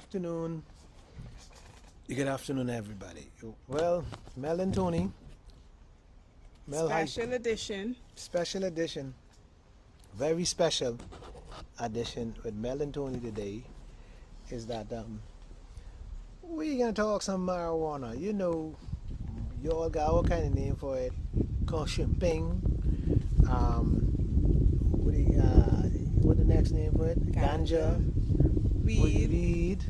afternoon. Good afternoon, everybody. Well, Mel and Tony. Special edition. Special edition. Very special edition with Mel and Tony today is that we gonna talk some marijuana. You all got all kind of name for it. Called shimping. What the next name for it? Ganja. Weed.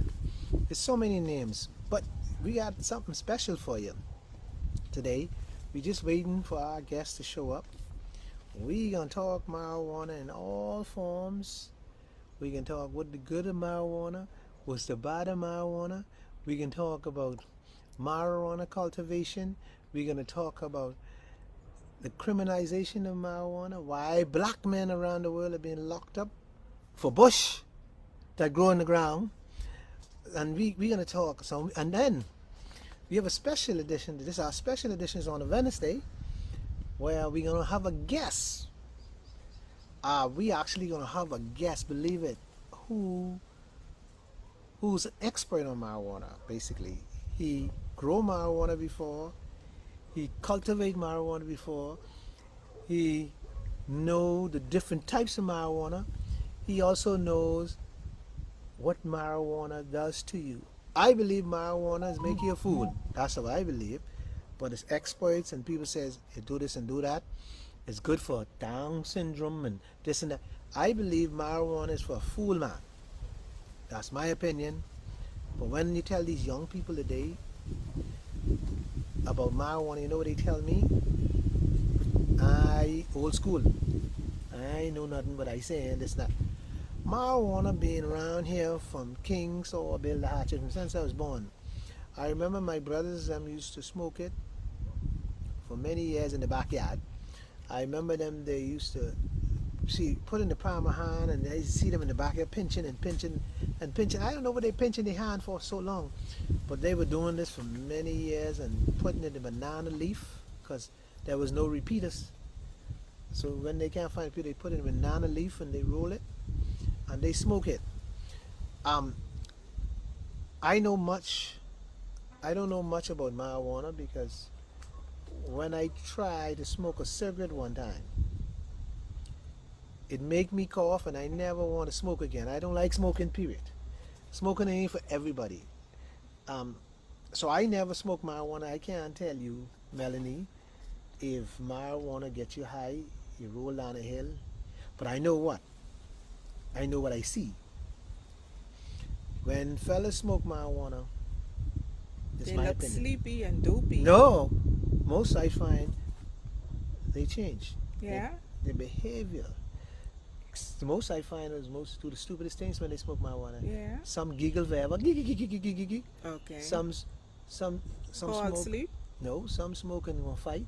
There's so many names, but we got something special for you today. We just waiting for our guests to show up. We gonna talk marijuana in all forms. We can talk what the good of marijuana, what's the bad of marijuana. We can talk about marijuana cultivation. We're gonna talk about the criminalization of marijuana, why black men around the world are being locked up for bush that grow in the ground. And we're going to talk. And then we have a special edition. Our special edition is on a Wednesday where we're going to have a guest. We actually going to have a guest, believe it, who's an expert on marijuana, basically. He grow marijuana before. He cultivate marijuana before. He know the different types of marijuana. He also knows what marijuana does to you. I believe marijuana is make you a fool. That's what I believe. But it's experts and people says you do this and do that. It's good for Down syndrome and this and that. I believe marijuana is for a fool man. That's my opinion. But when you tell these young people today about marijuana, you know what they tell me? I old school. I know nothing but I say this and that. Marijuana being around here from King Saw Bill the Hatchet since I was born. I remember my brothers used to smoke it for many years in the backyard. I remember them, they used to put in the palm of hand and I used to see them in the backyard pinching and pinching and pinching. I don't know what they pinching their hand for so long, but they were doing this for many years and putting it in the banana leaf because there was no repeaters. So when they can't find repeater, they put it in a banana leaf and they roll it and they smoke it. I don't know much about marijuana because when I tried to smoke a cigarette one time, it made me cough and I never want to smoke again. I don't like smoking, period. Smoking ain't for everybody. So I never smoked marijuana. I can't tell you, Melanie, if marijuana gets you high, you roll down a hill. But I know what I see. When fellas smoke marijuana, They look sleepy and dopey. No, most I find they change. Yeah? Their behavior. The most I find is most do the stupidest things when they smoke marijuana. Yeah. Some giggle forever. Okay. Some fall smoke. asleep. No, some smoke and want to fight.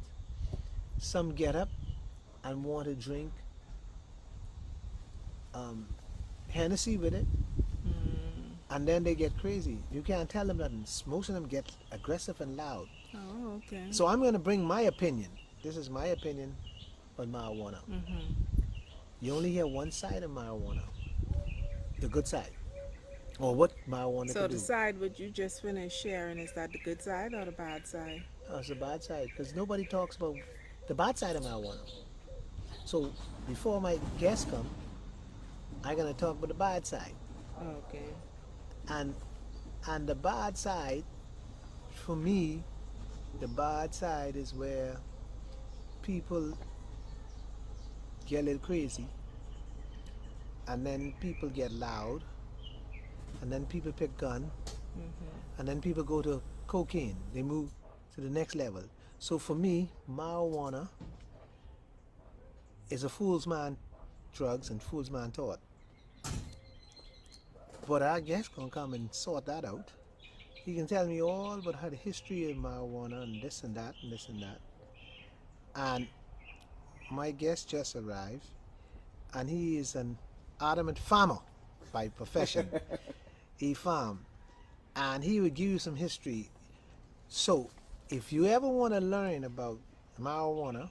Some get up and want to drink Hennessy with it, and then they get crazy. You can't tell them nothing. Most of them get aggressive and loud. Oh, okay. So I'm going to bring my opinion. This is my opinion on marijuana. You only hear one side of marijuana, the good side, or what marijuana So can the do. side what you just finished sharing, is that the good side or the bad side? Oh, it's the bad side because nobody talks about the bad side of marijuana. So before my guests come, I'm going to talk about the bad side. Okay. And the bad side, for me, the bad side is where people get a little crazy, and then people get loud, and then people pick gun, and then people go to cocaine. They move to the next level. So for me, marijuana is a fool's man drugs and fool's man thought. But our guest gonna come and sort that out. He can tell me all about how the history of marijuana and this and that and this and that. And my guest just arrived, and he is an adamant farmer by profession. He farm, and he would give you some history. So, if you ever want to learn about marijuana,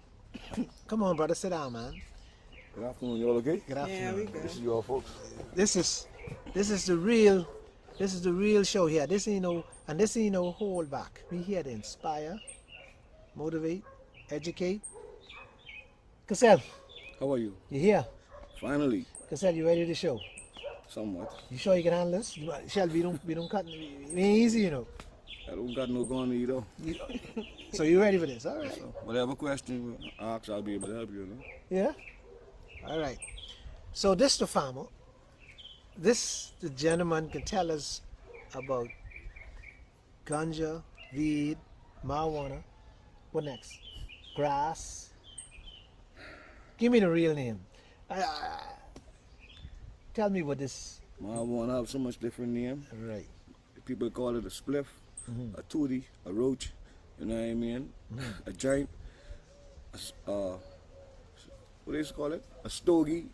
come on, brother, sit down, man. Good afternoon, y'all okay? Good Yeah, we afternoon. good. This is y'all folks. This is the real This is the real show here. This ain't no, and this ain't no hold back. We here to inspire, motivate, educate. Cassell, How are you? you here? Finally, Cassell, you ready to show? somewhat. You sure you can handle this? Shelby, we don't cut. It ain't easy, you know. I don't got no gun either. You, so you ready for this? All right. So whatever question you ask, I'll be able to help you. Yeah. All right. So this the farmer. This the gentleman can tell us about ganja, weed, marijuana. What next? Grass. Give me the real name. Tell me what this. Marijuana have so much different name. Right. People call it a spliff, a tootie, a roach. You know what I mean? A joint. What do you call it? A stogie.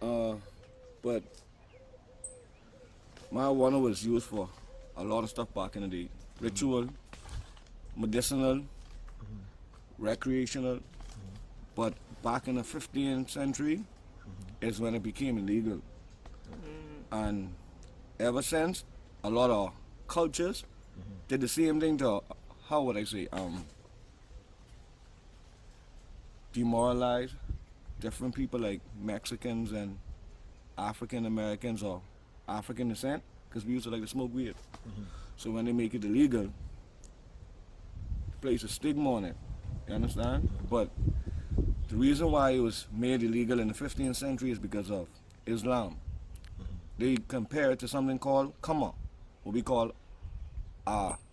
But marijuana was used for a lot of stuff back in the day. Ritual, medicinal, recreational. But back in the 15th century is when it became illegal. And ever since, a lot of cultures did the same thing to, how would I say, demoralize different people like Mexicans and African Americans or African descent, because we used to like to smoke weed. So when they make it illegal, it place a stigma on it. You understand? But the reason why it was made illegal in the 15th century is because of Islam. They compare it to something called khamr, what we call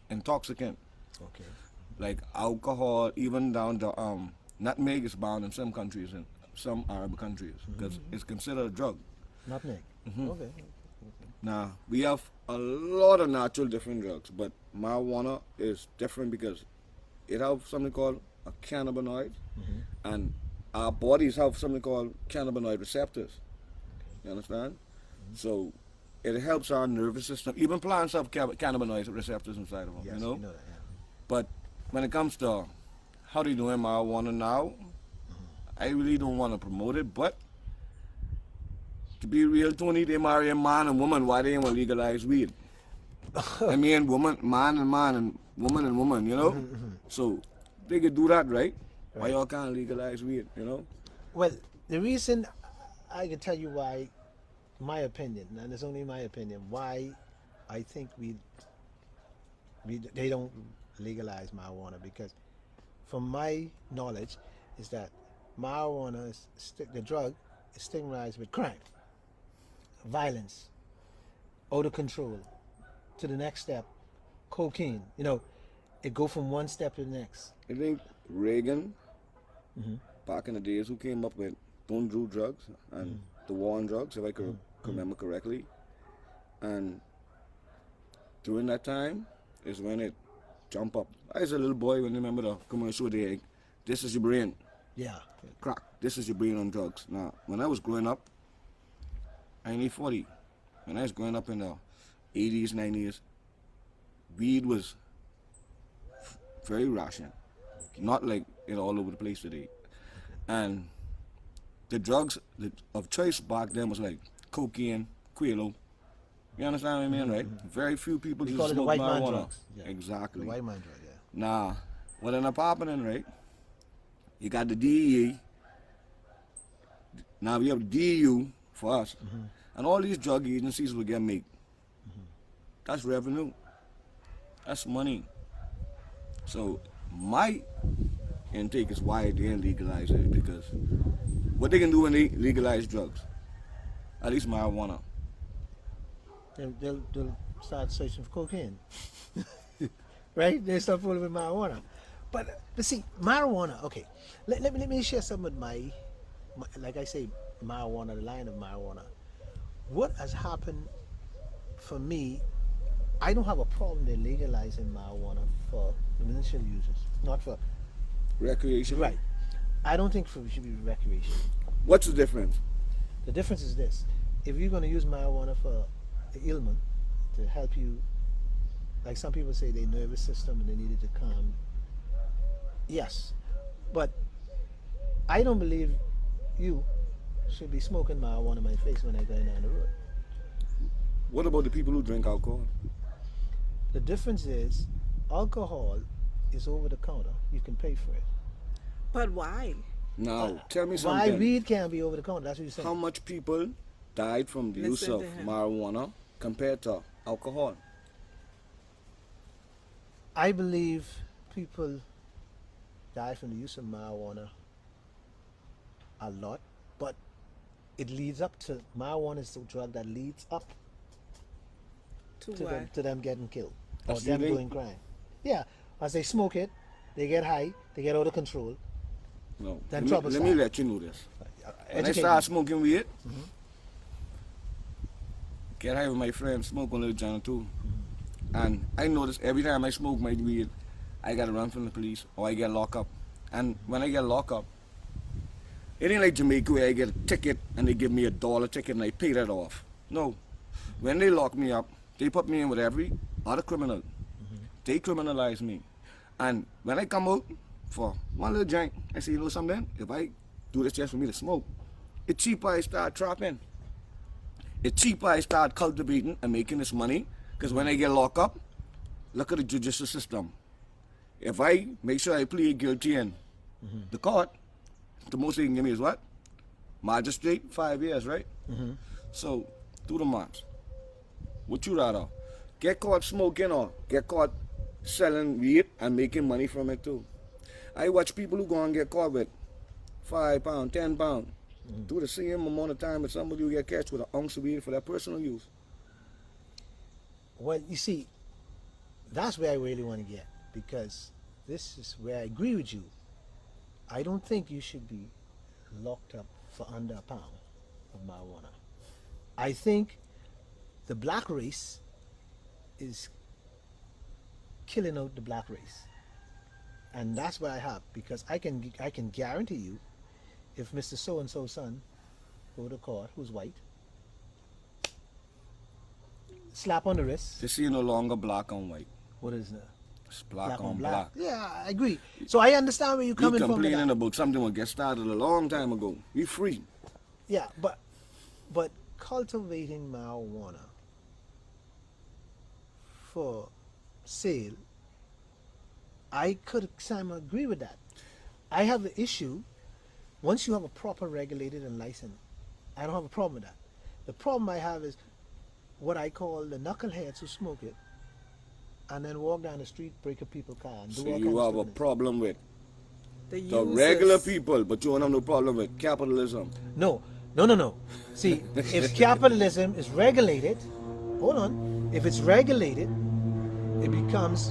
intoxicant, Okay. like alcohol, even down to nutmeg is banned in some countries and some Arab countries because it's considered a drug. Nutmeg. Okay. Now, we have a lot of natural different drugs, but marijuana is different because it has something called a cannabinoid, and our bodies have something called cannabinoid receptors. You understand? So it helps our nervous system. Even plants have cannabinoid receptors inside of them, Yes, you know? we know that. Yeah. But when it comes to how they doing marijuana now, I really don't want to promote it, but to be real, Tony, they marry a man and woman. Why they ain't want to legalize weed? I mean, man and man and woman, you know? So they could do that, right? Why y'all can't legalize weed, you know? Well, the reason I can tell you why, my opinion, and it's only my opinion, why I think they don't legalize marijuana, because from my knowledge is that marijuana is the drug is stigmatized with crime, violence, out of control, to the next step, cocaine. You know, it go from one step to the next. I think Reagan, back in the days, who came up with don't do drugs and the war on drugs, if I could remember correctly. And during that time is when it jumped up. I was a little boy when I remember the commercial, this is your brain, Yeah. crack, this is your brain on drugs. Now, when I was growing up, I ain't 40. When I was growing up in the 80s, 90s, weed was very rational. Not like it all over the place today. And the drugs of choice back then was like cocaine, Quaalude. You understand what I mean, right? Very few people We just call it the smoke white man marijuana. drugs. Yeah. Exactly. The white man drug, yeah. Nah, what ended up happening, right? You got the DEA. Now we have DEU for us. And all these drug agencies will get made. That's revenue. That's money. So my intake is why they didn't legalize it, because what they can do when they legalize drugs, at least marijuana. They'll start searching for cocaine. Right? They start fooling with marijuana. But see, marijuana, okay. Let me share some with my, like I say, marijuana, the line of marijuana. What has happened for me, I don't have a problem with legalizing marijuana for medicinal users, not for, Recreation. right. I don't think it should be recreation. What's the difference? The difference is this: if you're going to use marijuana for the ailment to help you, like some people say, their nervous system and they need it to calm. Yes, but I don't believe you should be smoking marijuana in my face when I'm going down the road. What about the people who drink alcohol? The difference is alcohol is over the counter. You can pay for it. But why? Now, tell me Why something. weed can't be over the counter? That's what you're saying. How much people died from the use Listen of to him. marijuana compared to alcohol? I believe people die from the use of marijuana a lot, but it leads up to marijuana is the drug that leads up To to what? them getting killed or That's them leading? doing crime. Yeah, as they smoke it, they get high, they get out of control. No. Then Let trouble me start. let you know this. When I Educate started me. smoking weed, get high with my friends, smoke a little John too. And I notice every time I smoke my weed, I gotta run from the police or I get locked up. And when I get locked up, it ain't like Jamaica where I get a ticket and they give me $1 ticket and I pay that off. No. When they lock me up, they put me in with every other criminal. They criminalize me. And when I come out for one little drink, I say, you know something? If I do this just for me to smoke, it's cheaper I start trapping. It's cheaper I start cultivating and making this money. Because when I get locked up, look at the judicial system. If I make sure I plead guilty in the court, the most they can give me is what? Magistrate, 5 years, right? So, do the math. What you rather? Get caught smoking or get caught selling weed and making money from it too? I watch people who go and get caught with £5, £10. Do the same amount of time as somebody who get catch with an ounce of weed for their personal use. Well, you see, that's where I really want to get, because this is where I agree with you. I don't think you should be locked up for under a pound of marijuana. I think the black race is killing out the black race, and that's what I have, because I can guarantee you, if Mr. So and so's son go to court, who's white, slap on the wrist. They see no longer black on white. What is that? It's black on black. Yeah, I agree. So I understand where you're You coming from. with complaining that. about something that get started a long time ago. We free. Yeah, but cultivating marijuana for sale, I could agree with that. I have the issue. Once you have a proper regulated and licensed, I don't have a problem with that. The problem I have is what I call the knuckleheads who smoke it and then walk down the street, break up people's car, and do So all you kinds of have a stupidness. problem with The the users. regular people, but you don't have no problem with capitalism. No. See, if capitalism is regulated, hold on, if it's regulated, it becomes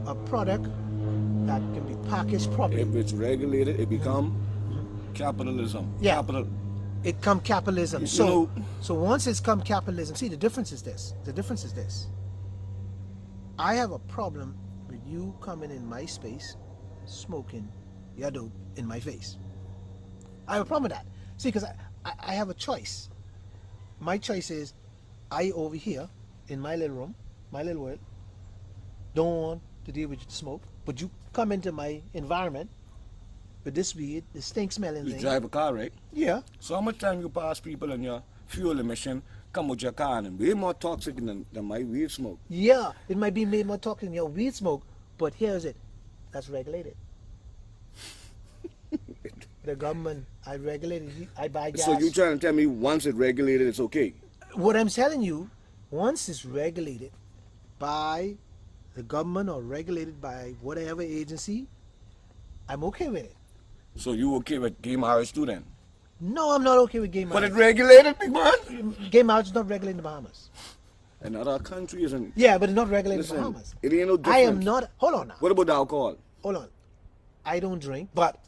a product that can be packaged properly. If it's regulated, it become capitalism. Yeah. Capital. It come capitalism. You So, know- so once it's come capitalism, see, the difference is this. I have a problem with you coming in my space, smoking your dope in my face. I have a problem with that. See, because I have a choice. My choice is, I over here in my little room, my little world, don't want to deal with smoke, but you come into my environment with this weed, this stink smelling You thing. drive a car, right? Yeah. So how much time you pass people in your fuel emission come with your car and way more toxic than my weed smoke? Yeah, it might be made more toxic than your weed smoke, but here's it. That's regulated. The government, I regulate it. I buy gas. So you trying to tell me once it's regulated, it's okay? What I'm telling you, once it's regulated by the government or regulated by whatever agency, I'm okay with it. So you okay with gay marriage too then? No, I'm not okay with gay But marriage. it's regulated, big man. Gay marriage is not regulated in the Bahamas. In other countries and Yeah, but it's not regulated in the listen, Bahamas. it ain't no different. I am not. Hold on now. What about the alcohol? Hold on. I don't drink, but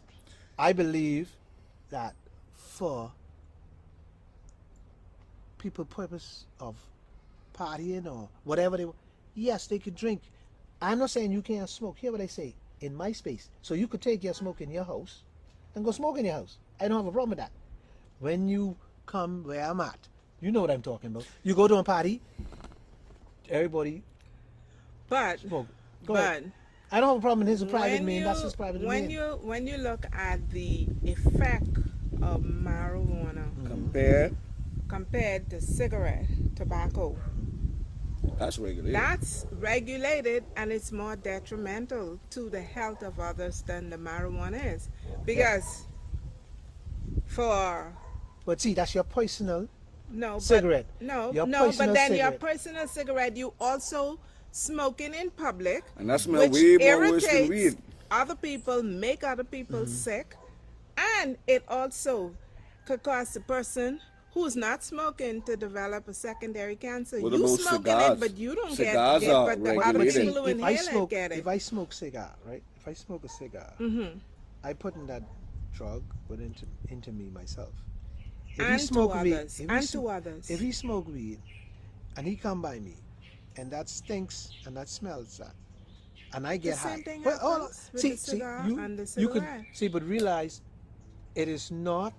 I believe that for people purpose of partying or whatever yes, they could drink. I'm not saying you can't smoke. Hear what I say. In my space. So you could take your smoke in your house and go smoke in your house. I don't have a problem with that. When you come where I'm at, you know what I'm talking about. You go to a party, everybody But smoke. Go but ahead. I don't have a problem. He's a private when man. you That's his private when man. you when you look at the effect of marijuana Compared compared to cigarette, tobacco. That's regulated. That's regulated and it's more detrimental to the health of others than the marijuana is. Because for But see, that's your personal no cigarette. but no Your no personal but then your cigarette. personal cigarette you also smoking in public, And that smell which way more worse than irritates weed. other people, make other people Mm-hmm. sick, and it also could cause the person who's not smoking to develop a secondary cancer. What You about smoking cigars? it, but you don't Cigars get it, are but the But other regulated. people who if I inhale it smoke, get it. if I smoke cigar, right? If I smoke a cigar, I put in that drug, but into me myself. If And to others, and to others. If he smoke weed, and he come by me, and that stinks and that smells that, and I get high. same thing But hold on. happens with the cigar and the you could cigarette. see, but realize, it is not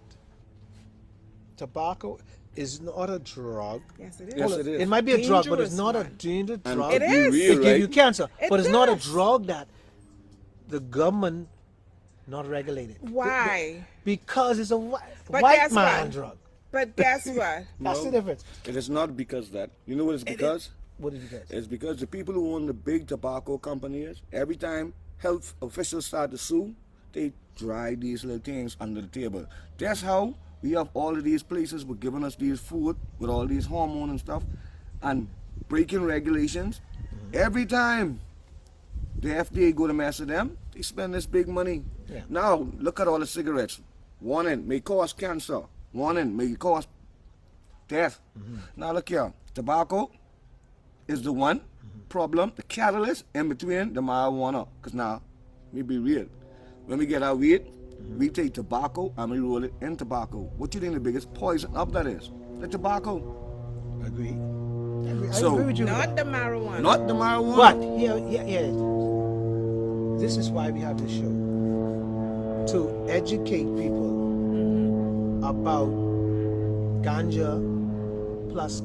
tobacco. Is not a drug. Yes, it is. Yes, Hold it on. is. It might be a drug, but Dangerous it's not a one. dangerous And drug. to It be is. real, It give you right? cancer, It but it's not a does. drug that the government not regulated. Why? Because it's a But white guess man what? drug. But guess what? That's No. the difference. It is not because that. You know what it's because? What is it? It's because the people who own the big tobacco companies, every time health officials start to sue, they drag these little things under the table. That's how we have all of these places with giving us these food with all these hormones and stuff and breaking regulations. Every time the FDA go to mess with them, they spend this big money. Yeah. Now, look at all the cigarettes. One end may cause cancer. One end may cause death. Now look here, tobacco is the one problem, the catalyst in between the marijuana. Because now, let me be real. When we get our weed, we take tobacco and we roll it in tobacco. What you think the biggest poison of that is? The tobacco. Agree. I So- agree with you. Not the marijuana. Not the marijuana. But here. This is why we have this show, to educate people about ganja plus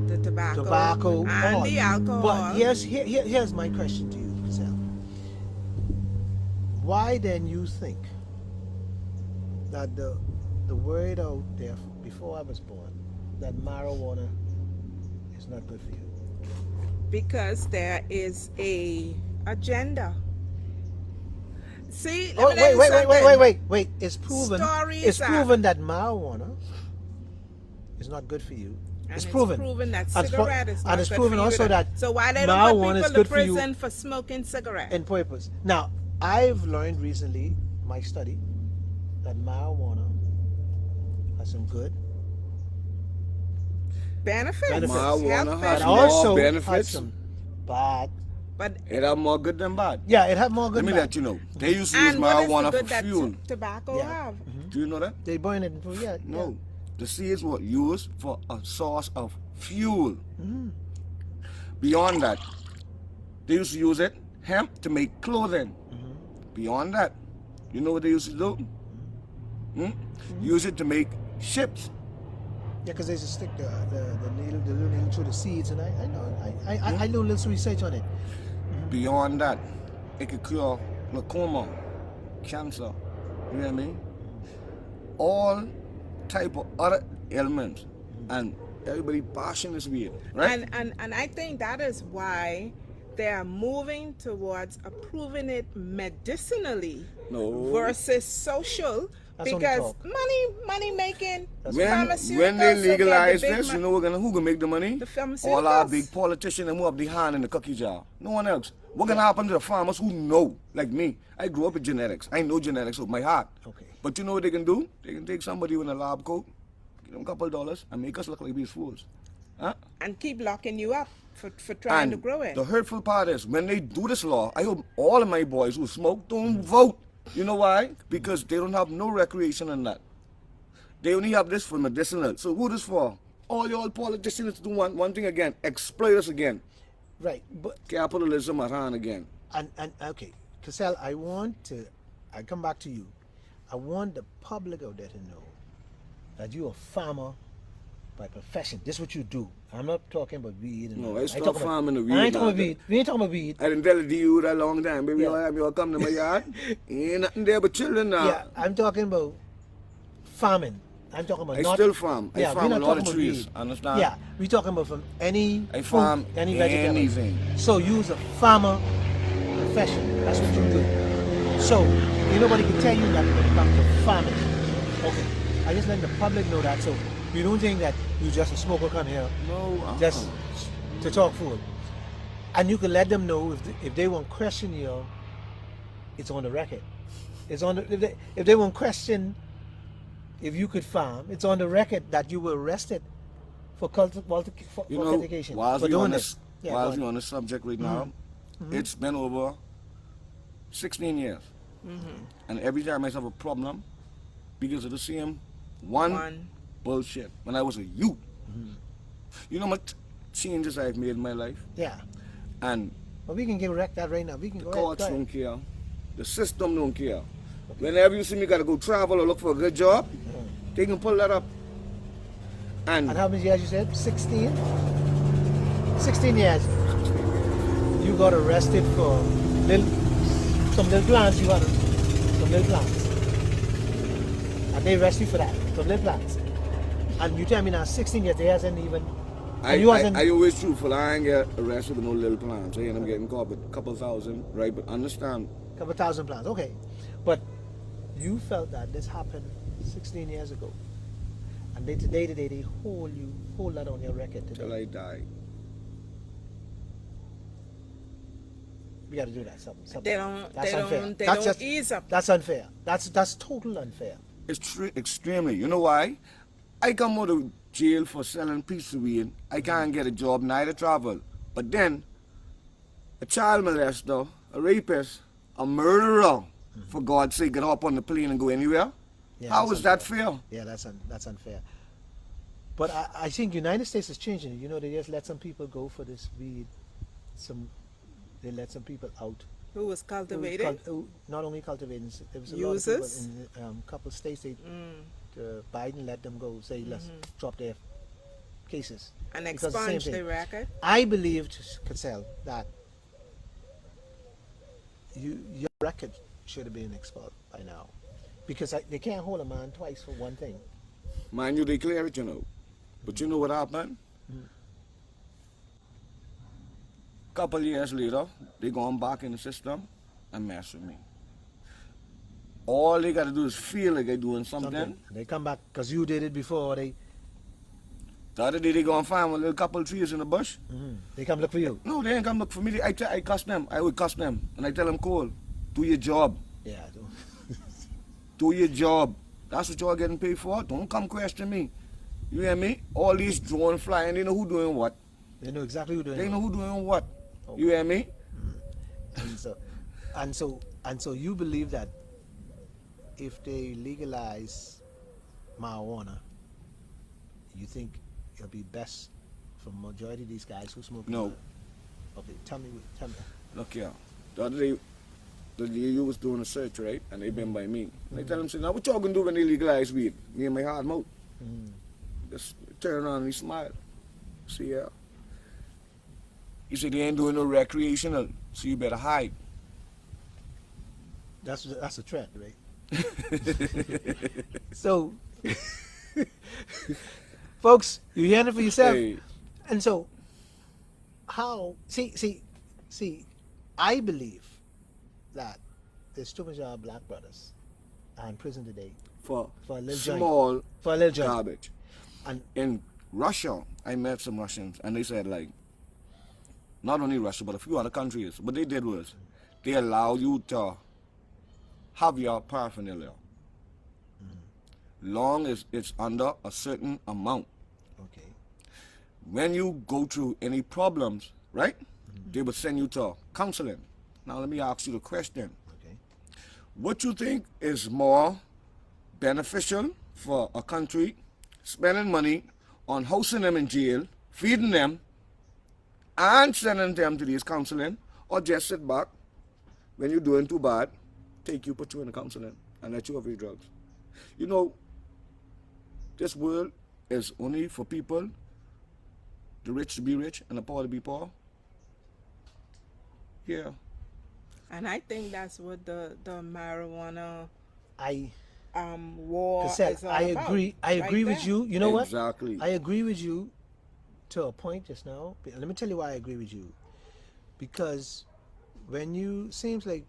the tobacco and all. the alcohol. But here's my question to you, Cassell. Why then you think that the word out there before I was born that marijuana is not good for you? Because there is a agenda. See, Oh, let me tell you something. wait. It's proven. Stories It's are- proven that marijuana is not good for you. And It's proven. that And cigarette is not and it's good proven for you also either. that So why they don't marijuana put is people good to for you prison for smoking cigarette? in purpose. Now, I've learned recently, my study, that marijuana has some good benefits. benefits. Marijuana Health has but benefits. more also has benefits. some bad. But It have more good than bad. Yeah, it had more good. Let me bad. let you know. They used to use and what is the marijuana good for that fuel. tobacco Yeah. have? Do you know that? They burn it. Yeah. No. The seeds were used for a source of fuel. Beyond that, they used to use it, hemp, to make clothing. Beyond that, you know what they used to do? Use it to make ships. Yeah, because they just stick the little needle through the seeds, and I know I do a little research on it. Beyond that, it could cure glaucoma, cancer, you know what I mean? All type of other ailments. And everybody bashing this weed, right? And I think that is why they are moving towards approving it medicinally No. versus social. That's only Because talk. money making That's pharmaceuticals When they will get legalize the big this, you know who gonna make the money? The All our pharmaceuticals. big politicians and move up the hand in the cookie jar. No one else. What gonna happen to the farmers who know, like me? I grew up with genetics. I know genetics with my heart. Okay. But you know what they can do? They can take somebody with a lab coat, give them a couple of dollars, and make us look like these fools. Huh? and keep locking you up for trying And to grow it. the hurtful part is when they do this law, I hope all of my boys who smoke don't vote. You know why? Because they don't have no recreation in that. They only have this for medicinal. So who this for? All your politicians do one thing again, exploit us again. Right, but Capitalism around again. and okay, Cassell, I come back to you. I want the public out there to know that you're a farmer by profession. This is what you do. I'm not talking about weed. And No, all I that. stopped talking about- farming the weed I ain't talking now. about weed. We ain't talking about weed. I didn't tell it to you that long time, baby. Yeah. You come to my yard. Ain't nothing there but children now. Yeah, I'm talking about farming. I'm talking about I not. still farm. I Yeah, we're farm a not lot talking of about trees. weed. Understand? Yeah, we're talking about from any I fruit, farm any vegetable. anything. So you's a farmer profession. That's what you do. So ain't nobody can tell you nothing when it comes to farming. Okay, I just let the public know that. So you don't think that you just a smoker come here No, just to talk food, and you can let them know if they won't question you, it's on the record. It's on the, if they won't question if you could farm, it's on the record that you were arrested for You know, cultivation while for we on doing this, this. Yeah, go while on. we on this subject right now, it's been over 16 years, and every time I have a problem because of the same one One. bullshit. When I was a youth, you know what changes I've made in my life, Yeah, and but we can get wrecked that right now. We can the go ahead. courts Go ahead. don't care, the system don't care. Whenever you see me gotta go travel or look for a good job, they can pull that up. And how many years you said? 16? 16 years. You got arrested for some little plants you had. Some little plants. And they arrest you for that. Some little plants. And you tell me now 16 years, they hasn't even... and you wasn't... I always truthful. I ain't get arrested with no little plans. I end up getting caught with a couple thousand, right? But understand, couple thousand plants. Okay. But you felt that this happened 16 years ago. And today they hold that on your record today. till I die. We got to do that. Something. They don't. That's They unfair. don't. They That's don't just, ease up. That's unfair. That's total unfair. It's extremely. You know why? I come out of jail for selling piece of weed. I can't get a job, neither travel. But then, a child molester, a rapist, a murderer, for God's sake, get up on the plane and go anywhere? Yeah, How that's is that unfair. fair? Yeah, that's unfair. But I think United States is changing. You know, they just let some people go for this weed. They let some people out. Who was cultivating? Not only cultivating, there was a Users? lot of people in a couple of states. Biden let them go. Say let's drop their cases And because the same expunge thing. the record. I believe, Cassell, that your record should have been expelled by now, because they can't hold a man twice for one thing. Mind you, they clear it, you know. But you know what happened? Couple years later, they gone back in the system and mess with me. All they gotta do is feel like they're doing something. They come back because you did it before. The other day they go and find a little couple of trees in the bush. They come look for you. No, they ain't come look for me. I cuss them. I would cuss them. And I tell them, Cole, do your job. Yeah. Do your job. That's what y'all getting paid for. Don't come question me. You hear me? All these drones flying, they know who doing what. They know exactly who doing. They know who doing what. Okay. You hear me? And so you believe that if they legalize marijuana, you think it'll be best for majority of these guys who smoke? No. Okay, tell me. Look here. The other day you was doing a search, right? And they been by me. And I tell them, say, now what y'all gonna do when they legalize weed? Me and my hard mouth. Just turn around and he smile. See, yeah. He said they ain't doing no recreational, so you better hide. That's a threat, right? So, folks, you hearing it for yourself. Hey. And so, see, I believe that there's too much of our black brothers are in prison today For a little small joint. For a little joint. garbage. And In Russia, I met some Russians, and they said, like, not only Russia, but a few other countries, what they did was, they allow you to have your paraphernalia, long as it's under a certain amount. okay, When you go through any problems, right, they will send you to counseling. Now let me ask you the question. okay. What you think is more beneficial for a country spending money on housing them in jail, feeding them, and sending them to these counseling, or just sit back when you're doing too bad, put you in the counseling, and let you off your drugs? You know, this world is only for people, the rich to be rich and the poor to be poor. Yeah. And I think that's what the marijuana I war Cassell, is all I about. agree. I agree with there. you. You know what? Exactly. I agree with you to a point just now. Let me tell you why I agree with you. Because when you seems like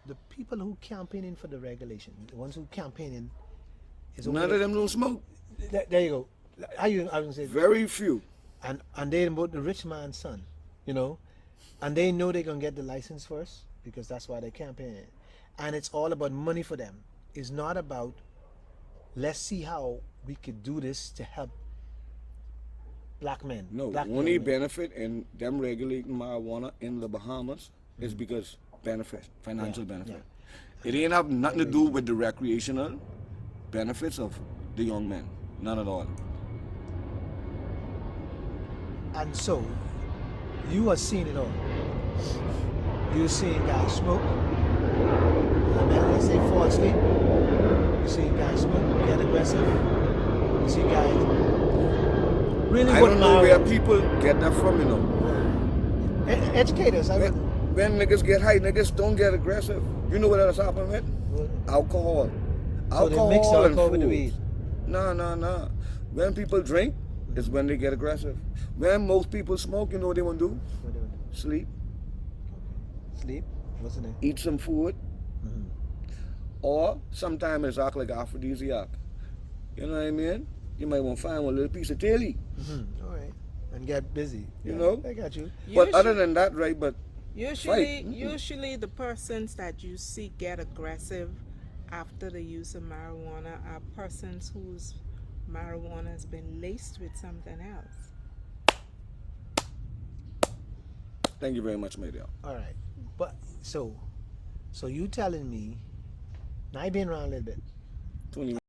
the people who campaigning for the regulation, the ones who campaigning is over None there. of them don't smoke. There you go. How you? I was gonna say, Very few. and they both the rich man's son, you know, and they know they're gonna get the license first because that's why they're campaigning, and it's all about money for them. It's not about let's see how we could do this to help black men. No, black only young men. benefit in them regulating marijuana in the Bahamas is because benefit, financial Yeah, benefit. yeah. It ain't have nothing to do with the recreational benefits of the young men. None at all. And so, you are seeing it all. You're seeing guys smoke. And then let's say fall asleep. You see guys smoke, get aggressive. You see guys really I what don't know where marijuana. people get that from, you know. Educators, I would. When niggas get high, niggas don't get aggressive. You know what else happened with? Alcohol. So they mix Alcohol and alcohol with the food. weed. No. When people drink, is when they get aggressive. When most people smoke, you know what they want to do? What do you do? Sleep, Sleep. What's the name? eat some food, or sometimes it's act like aphrodisiac. You know what I mean? You might want to find one little piece of telly. All right. And get busy. You Yeah, know? I got you. But Usually- other than that, right, but Usually the persons that you see get aggressive after the use of marijuana are persons whose marijuana has been laced with something else. thank you very much, my dear. All right. But so you telling me, now I've been around a little bit. 20